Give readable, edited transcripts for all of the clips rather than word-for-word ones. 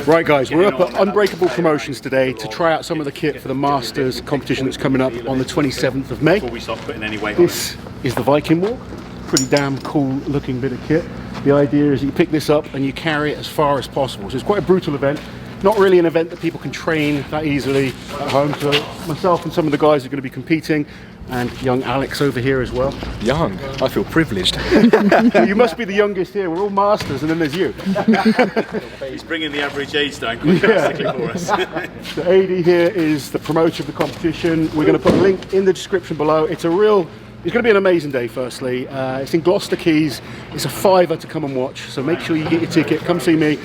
Right guys, we're up at Unbreakable Promotions today to try out some of the kit for the Masters competition that's coming up on the 27th of May. This is the Viking walk. Pretty damn cool looking bit of kit. The idea is that you pick this up and you carry it as far as possible. So it's quite a brutal event. Not really an event that people can train that easily at home. So myself and some of the guys are going to be competing, and young Alex over here as well. Young? I feel privileged. You must be the youngest here. We're all masters, and then there's you. He's bringing the average age down quite drastically for us. The AD here is the promoter of the competition. We're going to put a link in the description below. It's going to be an amazing day, firstly. It's in Gloucester Quays. It's a £5 to come and watch, so make sure you get your ticket. Come see me.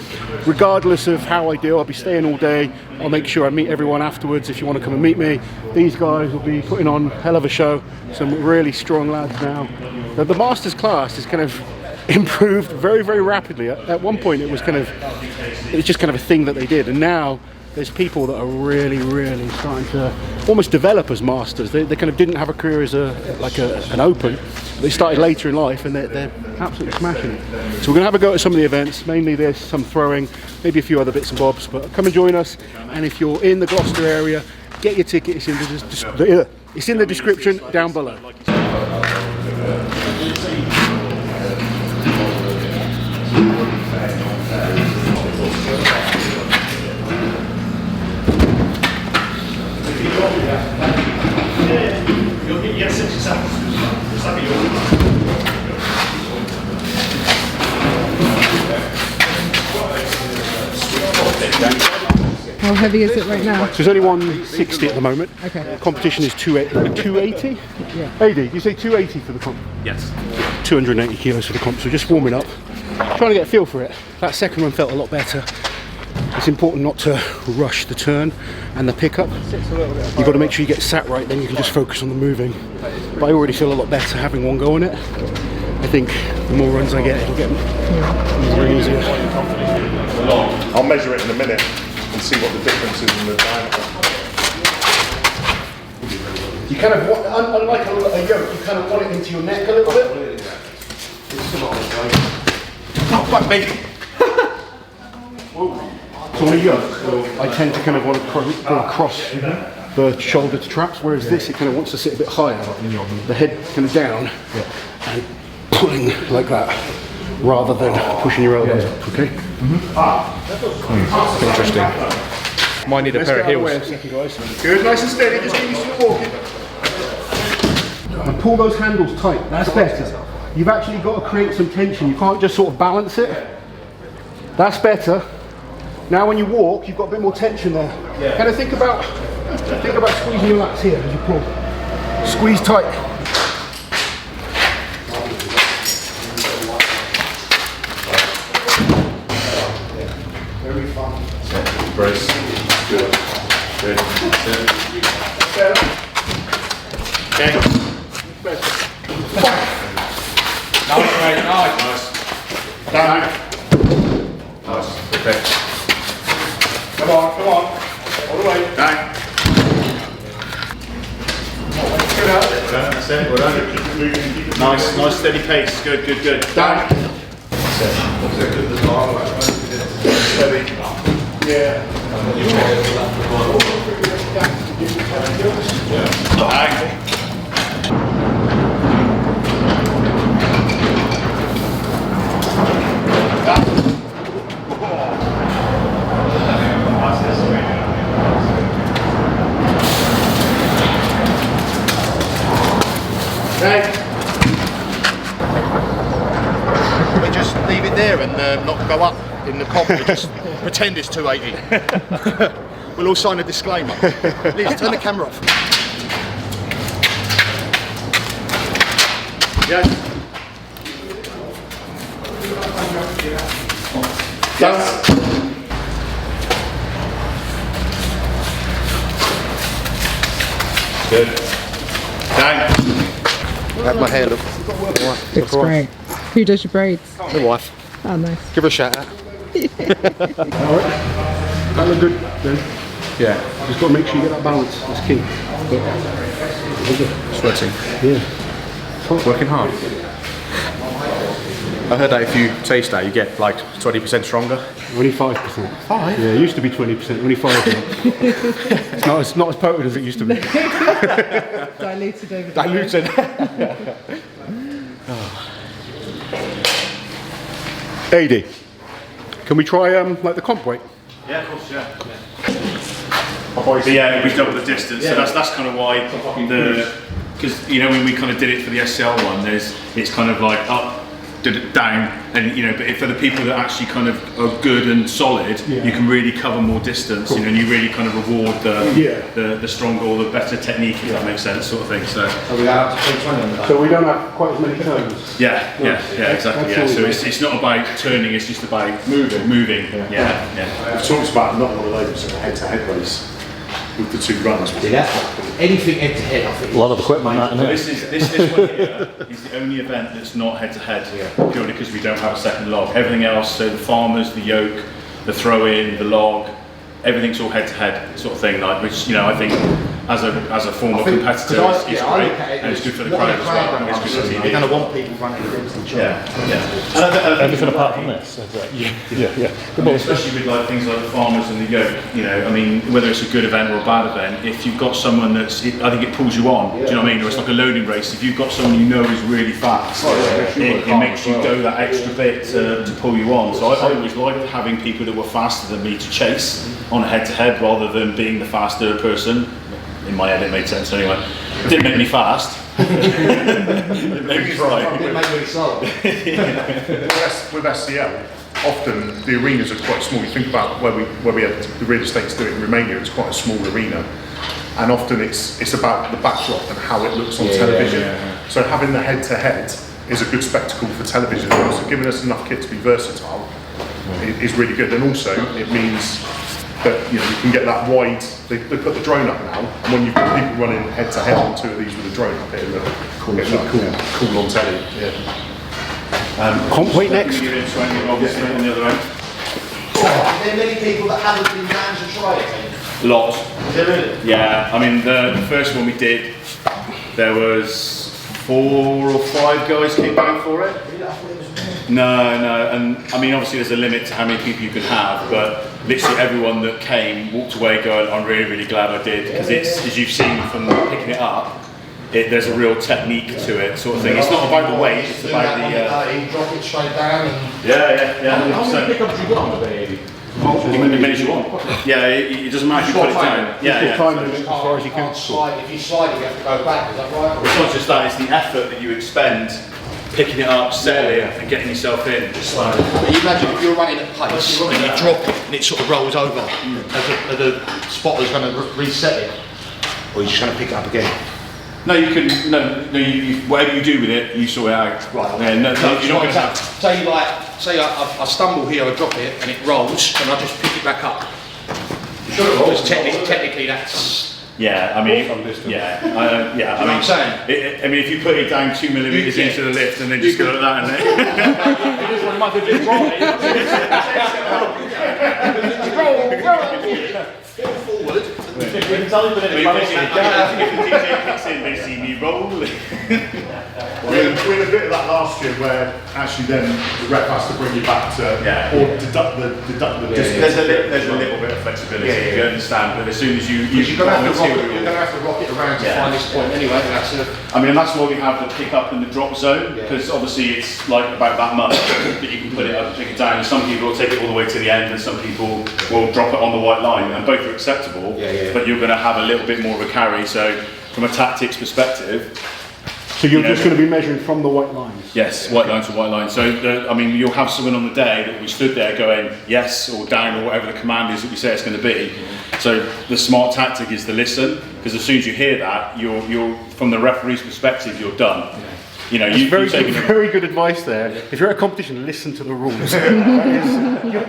Regardless of how I do, I'll be staying all day. I'll make sure I meet everyone afterwards if you want to come and meet me. These guys will be putting on a hell of a show. Some really strong lads now. The Masters class is kind of improved very, very rapidly. At one point it was just kind of a thing that they did, and now there's people that are really, really starting to almost develop as masters. They kind of didn't have a career as an open. They started later in life, and they're absolutely smashing it. So we're going to have a go at some of the events, mainly this, some throwing, maybe a few other bits and bobs. But come and join us. And if you're in the Gloucester area, get your ticket. It's in the description down below. How heavy is it right now? So it's only 160 at the moment. Okay. The competition is 280? Yeah. AD, you say 280 for the comp? Yes. 280 kilos for the comp, so just warming up. Trying to get a feel for it. That second one felt a lot better. It's important not to rush the turn and the pickup. You've got to make sure you get sat right, then you can just focus on the moving. But I already feel a lot better having one go on it. I think the more runs I get, it'll get easier and easier. I'll measure it in a minute and see what the difference is in the diameter. You kind of want, unlike a yoke, you kind of want it into your neck a little bit. Not quite me. So on a yoke, I tend to kind of want to go across the shoulder to traps, whereas this, it kind of wants to sit a bit higher, the head kind of down, and pulling like that, rather than pushing your elbows up, okay? Interesting. Might need a pair of heels. Good, nice and steady, just get used to walking. And pull those handles tight, that's better. You've actually got to create some tension, you can't just sort of balance it. That's better. Now when you walk, you've got a bit more tension there. Kind of think about squeezing your lats here as you pull. Squeeze tight. Very fun. Brace. Good. Good. Okay. Nice, mate. Nice. Down. Nice. Okay. Come on. All the way. Down. Good out. That's it. Well done. Nice steady pace. Good. Down. Steady. Yeah. Down. We just leave it there and not go up in the comp. We just pretend it's 280. We'll all sign a disclaimer. Liz, turn the camera off. Yes. Yes. Good. Down. Have my hair look. Looks great. Who does your braids? My wife. Oh, nice. Give her a shout out. Alright. That look good then. Yeah. Just got to make sure you get that balance. That's key. Sweating. Yeah. Working hard. I heard that if you taste that, you get like 20% stronger. Only 5%. 5? Yeah, it used to be 20%, only 5%. It's not as potent as it used to be. Diluted over the Diluted. AD, can we try like the comp weight? Yeah, of course, yeah. But yeah, we double the distance, so that's kind of why because you know when we kind of did it for the SCL one, it's kind of like up, down, and you know, but for the people that actually kind of are good and solid, you can really cover more distance, you know, and you really kind of reward the stronger or the better technique, if that makes sense, sort of thing. So we got up to 320. So we don't have quite as many turns. yeah, exactly. Yeah, so it's not about turning; it's just about moving. Yeah. We've talked about not one of those head-to-head race with the two runners. Yeah. Anything head to head, I think. A lot of equipment, that, isn't it? This one here is the only event that's not head to head, purely because we don't have a second log. Everything else, so the farmers, the yoke, the throw in, the log, everything's all head to head sort of thing. Like, which you know, I think as a former competitor, it's great, and it's good for the crowd as well. It's good for TV. You're going to want people running against each other. Everything apart from this. Especially with like things like the farmers and the yoke, you know, I mean, whether it's a good event or a bad event, if you've got someone I think it pulls you on, do you know what I mean? Or it's like a loading race, if you've got someone you know is really fast, it makes you go that extra bit to pull you on. So I always liked having people that were faster than me to chase on a head-to-head rather than being the faster person. In my head it made sense anyway. It didn't make me fast. It made me try. It didn't make me slow. With SCL, often the arenas are quite small. You think about where we had the real estates do it in Romania, it's quite a small arena. And often it's about the backdrop and how it looks on television. So having the head-to-head is a good spectacle for television. So giving us enough kit to be versatile is really good. And also it means that you can get that wide. They put the drone up now, and when you've got people running head to head on two of these with a drone up, it'll look cool on telly. Comp weight next. On the other end. Are there many people that haven't been down to try it? Lots. Is there really? Yeah, I mean the first one we did, there was 4 or 5 guys came down for it. No, and I mean obviously there's a limit to how many people you can have, but literally everyone that came walked away going, I'm really glad I did, because it's, as you've seen from picking it up, there's a real technique to it, sort of thing. It's not about the weight, it's about the... drop it straight down and... Yeah. How many pickups you got on the day? As many as you want. Yeah, it doesn't matter if you put it down. Yeah. Time limit as far as you can. If you slide, you have to go back. Is that right? It's not just that; it's the effort that you expend picking it up, settling it, and getting yourself in. Just like. But you imagine if you're running at pace and you drop it and it sort of rolls over, as the spotter's going to reset it, or you're just going to pick it up again. No, you can. No. Whatever you do with it, you sort it out. Right. Yeah. No, you're not going to have. Say I stumble here, I drop it, and it rolls, and I just pick it back up. Because technically that's... Yeah, I mean, I mean, I'm saying? I mean, if you put it down 2 millimeters into the lift and then just go like that, and then Fall forward. if the DJ kicks in, they see me rolling. We had a bit of that last year where actually then the ref has to bring you back to or deduct the distance. There's a little bit of flexibility, if you understand, but as soon as you're going to have to rock it around to find this point anyway. I mean, that's why we have the pick up and the drop zone, because obviously it's like about that much that you can put it up and pick it down. And some people will take it all the way to the end, and some people will drop it on the white line, and both are acceptable. But you're going to have a little bit more of a carry. So from a tactics perspective. So you're just going to be measuring from the white lines? Yes, white line to white line. So, I mean, you'll have someone on the day that will be stood there going yes or down or whatever the command is that we say it's going to be. So the smart tactic is to listen, because as soon as you hear that, you're from the referee's perspective, you're done. You know, very good advice there. If you're at a competition, listen to the rules.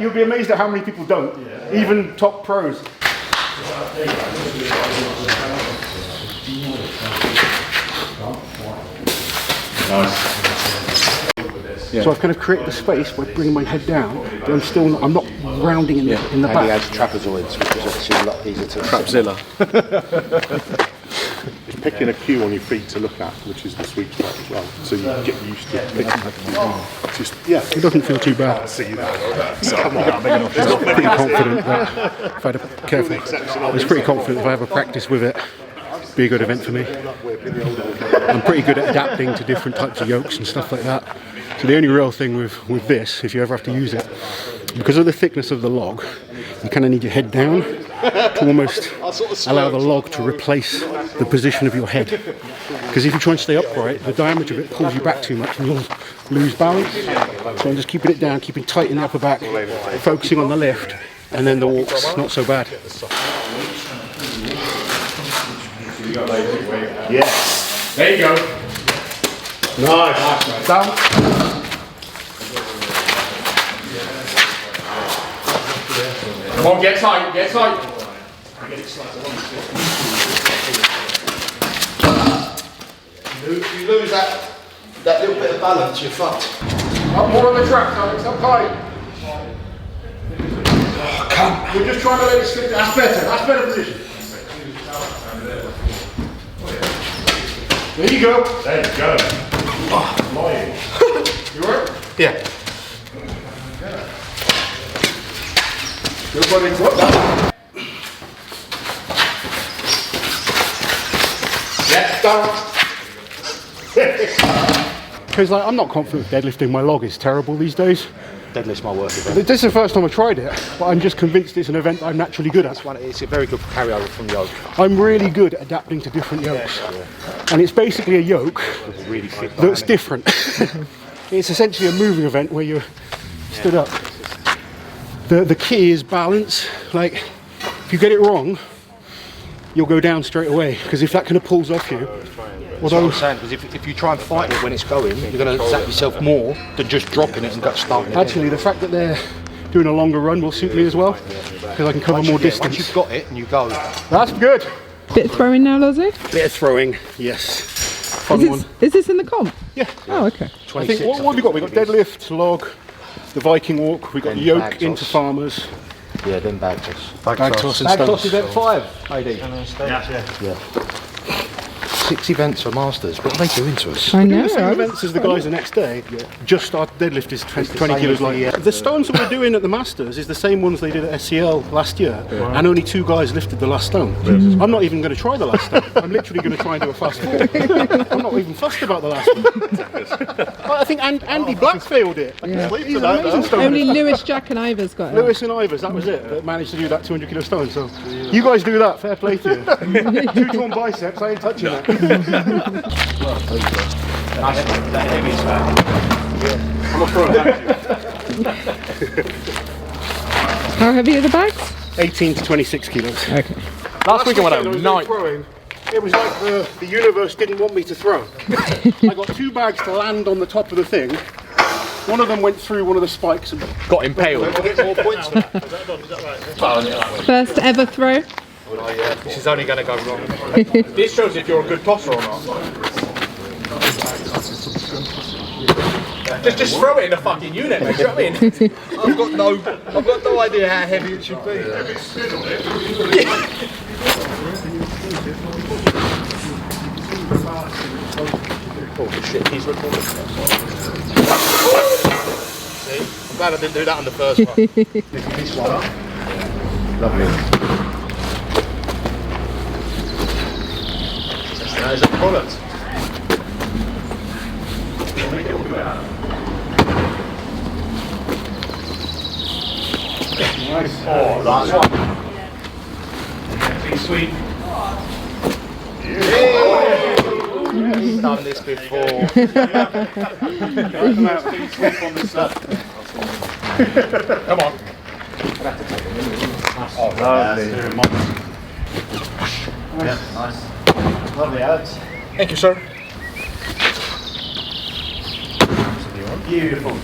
You'll be amazed at how many people don't, even top pros. Nice. So I've kind of created the space by bringing my head down, but I'm not rounding in the back. Maybe adds trapezoids, which is actually a lot easier to... Trapzilla. picking a cue on your feet to look at, which is the sweet spot as well. So you get used to picking the cue. Just, yeah. It doesn't feel too bad. See that. So, come on. I'm pretty confident that if I had a careful, I was pretty confident if I have a practice with it, it'd be a good event for me. I'm pretty good at adapting to different types of yokes and stuff like that. So the only real thing with this, if you ever have to use it, because of the thickness of the log, you kind of need your head down to almost allow the log to replace the position of your head. Because if you try and stay upright, the diameter of it pulls you back too much and you'll lose balance. So I'm just keeping it down, keeping tight in the upper back, focusing on the lift, and then the walk's not so bad. Yes. There you go. Nice. Down. Come on, get tight, get tight. You lose that little bit of balance, you're fucked. Up more on the track, Alex, up high. Oh, come. We're just trying to let it slip. That's better position. There you go. There you go. You alright? Yeah. Good buddy. What? Yeah, down. Because like, I'm not confident with deadlifting. My log is terrible these days. Deadlift's my work event. This is the first time I tried it, but I'm just convinced it's an event I'm naturally good at. It's a very good carryover from yoke. I'm really good at adapting to different yokes. And it's basically a yoke Really thick. that's different. It's essentially a moving event where you're stood up. The key is balance. Like, if you get it wrong, you'll go down straight away. Because if that kind of pulls off you, although I'm saying, because if you try and fight it when it's going, you're going to zap yourself more than just dropping it and starting it. actually the fact that they're doing a longer run will suit me as well, because I can cover more distance. Once you've got it and you go. That's good. Bit of throwing now, Lozzie? Bit of throwing, yes. Fun one. Is this in the comp? Yeah. Oh, okay. I think what have we got? We've got deadlift, log, the Viking walk, we've got Then yoke bag into toss. farmers. Yeah, then bag toss. Bag toss and Bag stones. toss event 5, AD. Yeah. 6 events for masters. What are they doing to us? I know. The same I events as the guys the next day. Just started deadlift is 20 kilos lighter. The stones that we're doing at the Masters is the same ones they did at SCL last year, and only 2 guys lifted the last stone. I'm not even going to try the last stone. I'm literally going to try and do a fast fall. I'm not even fussed about the last one. I think Andy Blackfield did. He's an amazing stone. Only Lewis, Jack and Ivers got it. Lewis and Ivers, that was it, that managed to do that 200 kilo stone. So you guys do that, fair play to you. 2 torn biceps, I ain't touching that. Nice one. That heavy is I'm a pro. How heavy are the bags? 18 to 26 kilos. Okay. Last weekend when I was was doing 9. throwing, it was like the universe didn't want me to throw. I got 2 bags to land on the top of the thing. One of them went through one of the spikes and Got impaled. More points for that. First ever throw? This is only going to go wrong. This shows if you're a good tosser or not. Just throw it in the fucking unit, mate. Do you know what I mean? I've got no idea how heavy it should be. Oh shit, he's recording. See? I'm glad I didn't do that on the first one. This one. Lovely. That is a product. Nice. Oh, last one. Pretty sweet. He's done this before. Come on. Oh, lovely. Yeah, nice. Lovely, Alex. Thank you, sir. Beautiful.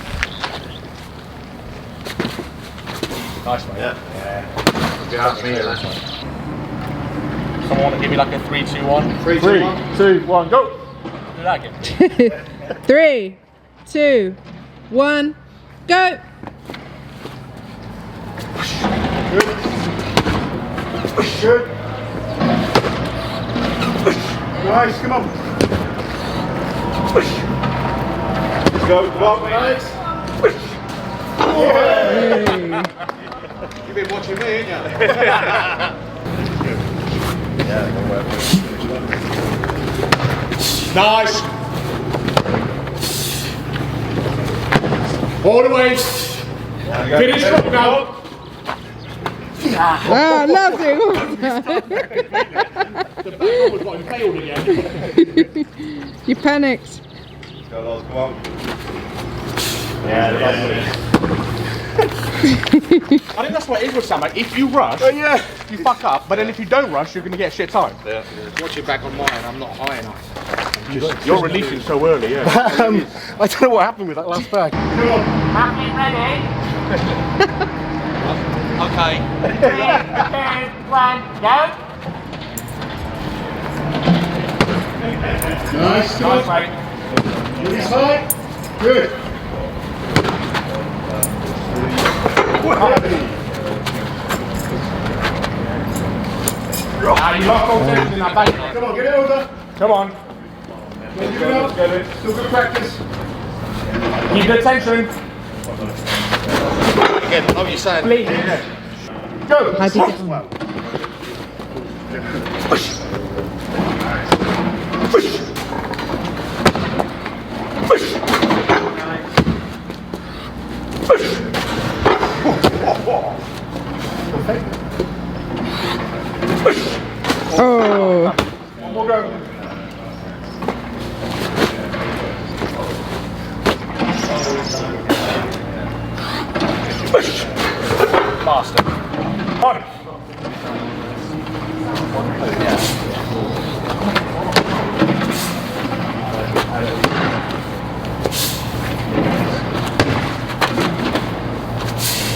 Nice, mate. Yeah. Someone want to give me like a 3, 2, 1? 3, 2, 1, go! Do that again. 3, 2, 1, go! Good. Nice, come on. Push. Let's go, come on, Alex. Push. You've been watching me, ain't you? Nice. All the way. Finish up now. Ah, lovely. The back one was like failed again. You panicked. Go, Lars, come on. I think that's what it is with Sam. Like, if you rush, you fuck up. But then if you don't rush, you're going to get shit time. Watch it back on mine, I'm not high enough. You're releasing so early, yeah. I don't know what happened with that last bag. Happy, ready? Okay. 3, 2, 1, go! Nice, Nice, mate. Release high. Good. You lost all tension in that bag. Come on, get it over. Come on. Let's go. Still good practice. Keep the tension. Again, I know what you're saying. Please. Go. How do you get on? Push. Push. Push. Push. Push. Oh. One more go. Push. Faster. On.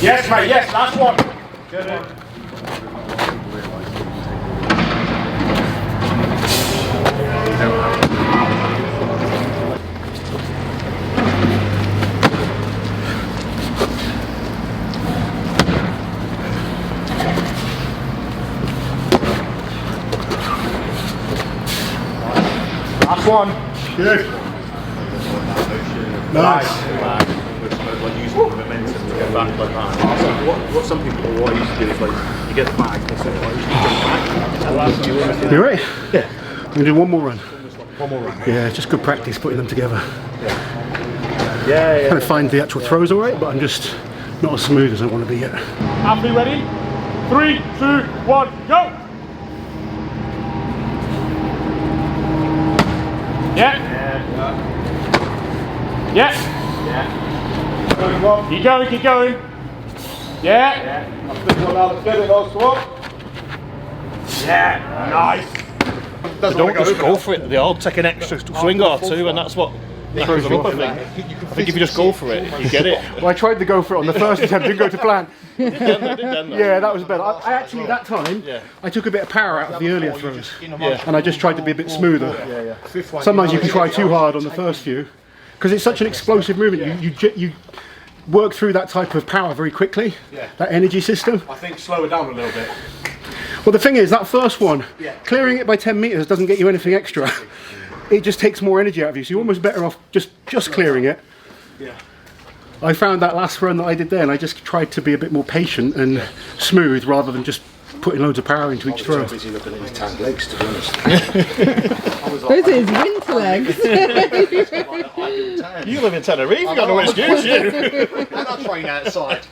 Yes, mate, yes, last one. Good one. Last one. Good. Nice. Like using the momentum to go back like that. So what some people, what I used to do is like, you get the bag, and so I used to jump back. You ready? Yeah. I'm going to do one more run. One more run. Yeah, just good practice putting them together. Yeah. Kind of find the actual throws alright, but I'm just not as smooth as I want to be yet. Happy, ready? 3, 2, 1, go! Yeah. Yeah. Keep going, keep going. Yeah. Yeah. Nice. Don't just go for it. They all take an extra swing or two, and that's what throws them up. I think if you just go for it, you get it. Well, I tried to go for it on the first attempt, didn't go to plan. Yeah, Yeah, that was better. I actually, that time, I took a bit of power out of the earlier throws. And I just tried to be a bit smoother. Sometimes you can try too hard on the first few, because it's such an explosive movement. You work through that type of power very quickly, that energy system. I think slow it down a little bit. Well, the thing is, that first one, clearing it by 10 meters doesn't get you anything extra. It just takes more energy out of you, so you're almost better off just clearing it. Yeah. I found that last run that I did there, and I just tried to be a bit more patient and smooth rather than just putting loads of power into each throw. I was busy looking at his tanned legs, to be honest. Those are his winter legs. You live in Tenerife, you got no excuse, you. And I train outside.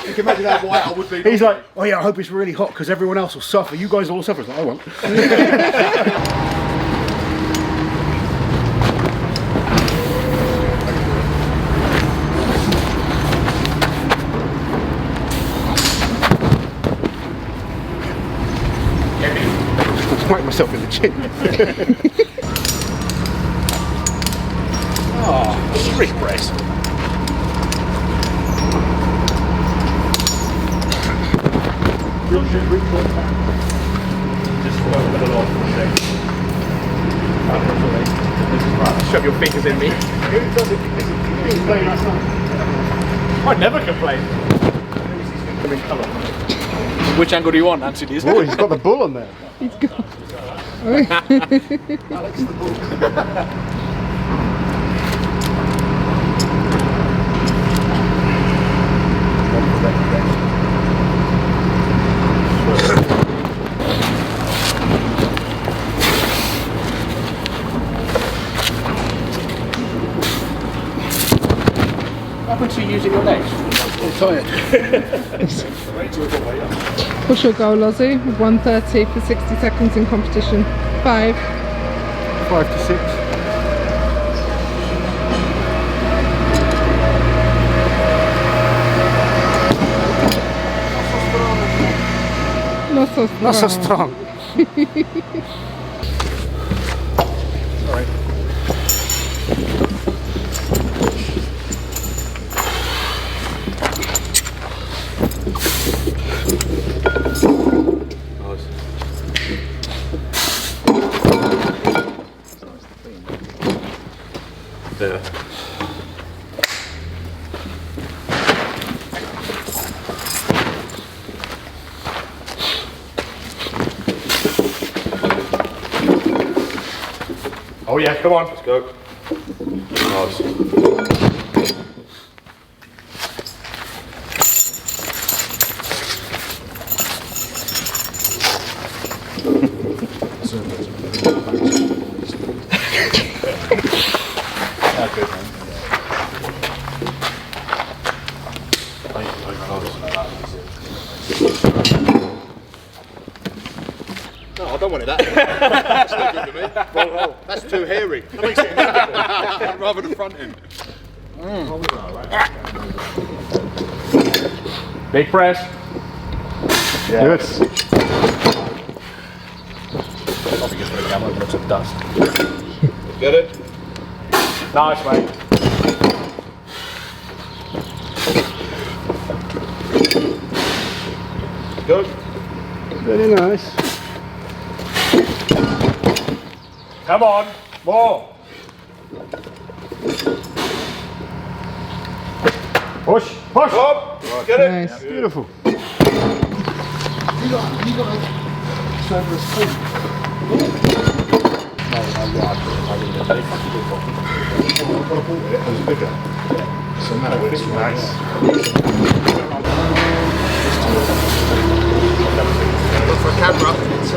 You can imagine how white I would be. He's like, oh yeah, I hope it's really hot because everyone else will suffer. You guys will all suffer. It's like, I won't. Smack myself in the chin. Street press. Shove your fingers in me. I never complain. Which angle do you want, Anthony? Oh, he's got the bull on there. Alex the book. What happened to you using your legs? I'm tired. What's your goal, Lozzie? 1:30 for 60 seconds in competition. 5. 5 to 6. Not so strong. Not so strong. There. Oh yeah, come on. Let's go. Nice. No, I don't want it that. That's no good to me. That's too hairy. That makes it inevitable. Rather than front end. Big press. Good. Probably just put a camera and some dust. Get it? Nice, mate. Good. Very nice. Come on. More. Push, push. Up. Get it. Nice. Beautiful. So now it's nice. Look for a camera. It's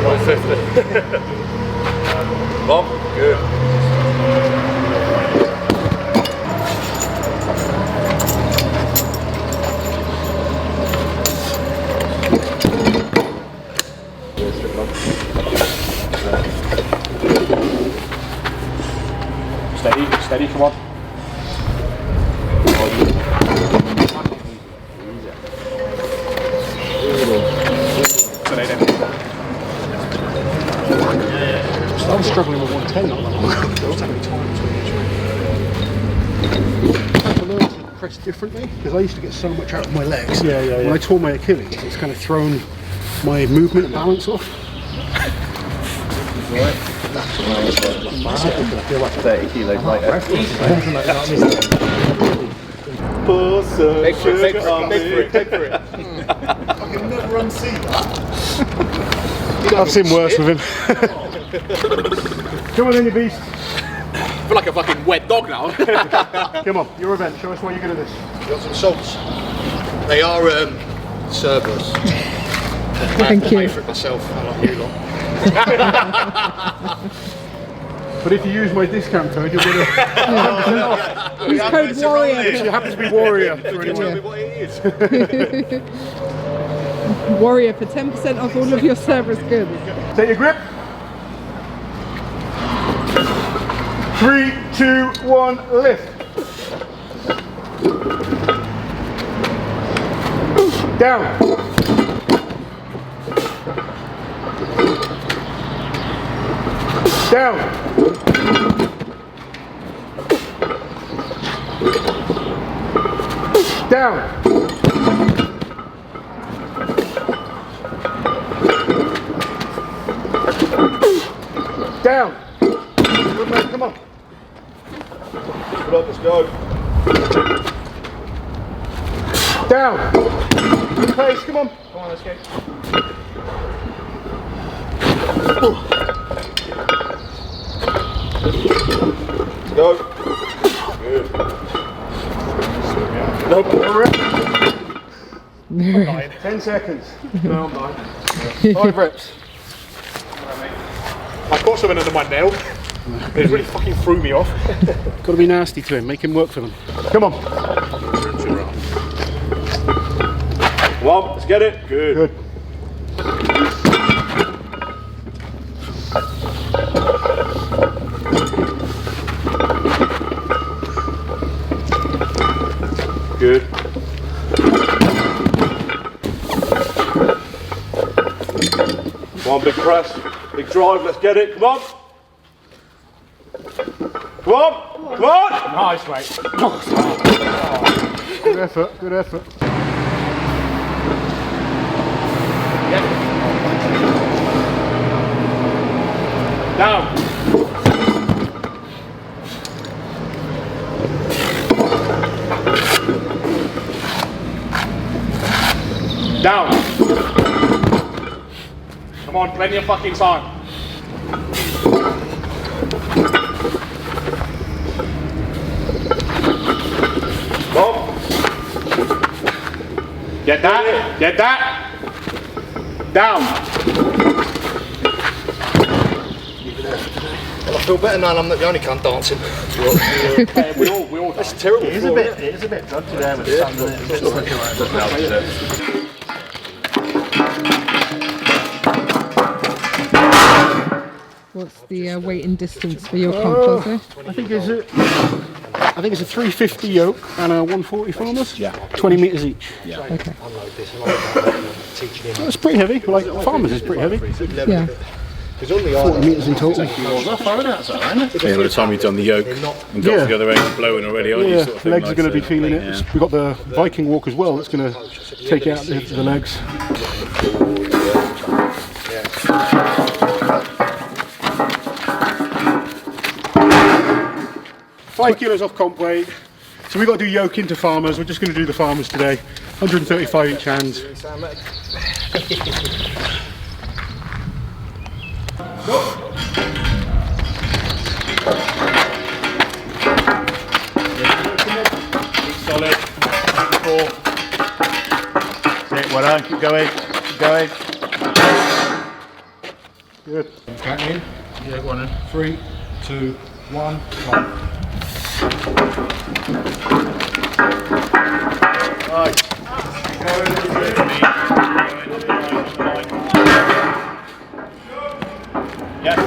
150. Bob, good. Steady, steady, come on. I was struggling with 110 not that long ago. I had to learn to press differently because I used to get so much out of my legs. When I tore my Achilles, it's kind of thrown my movement and balance off. 30 kilos later. beg for it, beg for it. I can never unsee that. I've seen worse with him. Come on then, you beast. I feel like a fucking wet dog now. Come on, your event. Show us why you're good at this. You got some salts? They are Cerberus. Thank I pay you. for it myself, unlike you lot. But if you use my discount code, you'll get a... Use code Warrior. You happen to be Warrior. Tell me what it is. Warrior for 10% off all of your Cerberus goods. Take your grip. 3, 2, 1, lift. Down. Down. Down. Down. Good man, come on. Put up, let's go. Down. Good pace, come on. Come on, let's go. Go. Good. Nope. 10 seconds. No, I'm dying. 5 reps. I caught something under my nail. It really fucking threw me off. Got to be nasty to him, make him work for them. Come on. Come on, let's get it. Good. Good. Good. Come on, big press, big drive, let's get it, come on. Come on, come on. Nice, mate. Good effort, good effort. Down. Down. Come on, plenty of fucking time. Go. Get that. Get that. Down. Well, I feel better now I'm not the only cunt dancing. We all That's terrible. It is a bit dodgy there with the sand in it. What's the weight and distance for your comp, Lozzie? I think it's a 350 yoke and a 140 farmers. Yeah. 20 metres each. Yeah. Okay. That's pretty heavy. Like farmers is pretty heavy. Yeah. 40 metres in total. Yeah, by the time you've done the yoke and got to the other end, blowing already, aren't you? Yeah, Sort of thing, legs are like, going to be so, feeling it. yeah. We've got the Viking walk as well. That's going to take out the legs. Five kilos off comp weight. So we've got to do yoke into farmers. We're just going to do the farmers today. 135 each hand. Solid. That's it, well done, keep going, keep going. Good. Count in. Yeah, go on then. 3, 2, 1, go. Right. Yes.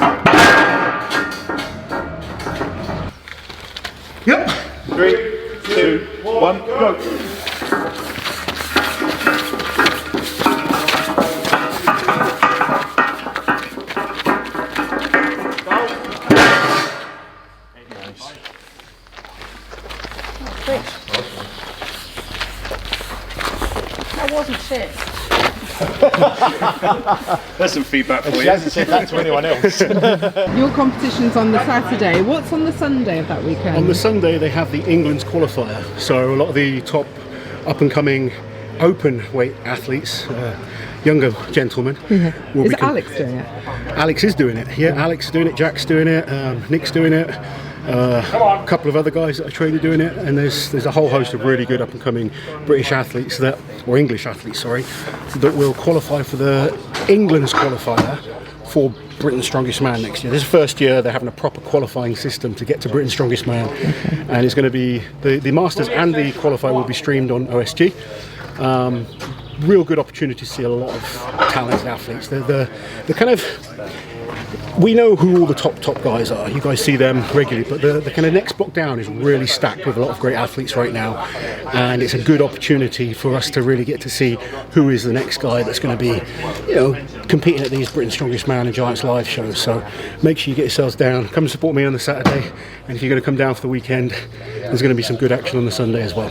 Yep. 3, 2, 1, go. That wasn't shit. There's some feedback for you. She hasn't said that to anyone else. Your competition's on the Saturday. What's on the Sunday of that weekend? On the Sunday they have the England's qualifier. So a lot of the top up and coming open weight athletes, younger gentlemen. Will Is be Alex doing it? Alex is doing it. Yeah, Alex is doing it. Jack's doing it. Nick's doing it. A couple of other guys that are training doing it, and there's a whole host of really good up and coming British athletes or English athletes, sorry, that will qualify for the England's qualifier for Britain's Strongest Man next year. This is the first year they're having a proper qualifying system to get to Britain's Strongest Man, and it's going to be the Masters and the qualifier will be streamed on OSG. Real good opportunity to see a lot of talented athletes. The kind of, we know who all the top guys are. You guys see them regularly, but the kind of next block down is really stacked with a lot of great athletes right now, and it's a good opportunity for us to really get to see who is the next guy that's going to be, competing at these Britain's Strongest Man and Giants live shows. So make sure you get yourselves down. Come and support me on the Saturday, and if you're going to come down for the weekend, there's going to be some good action on the Sunday as well.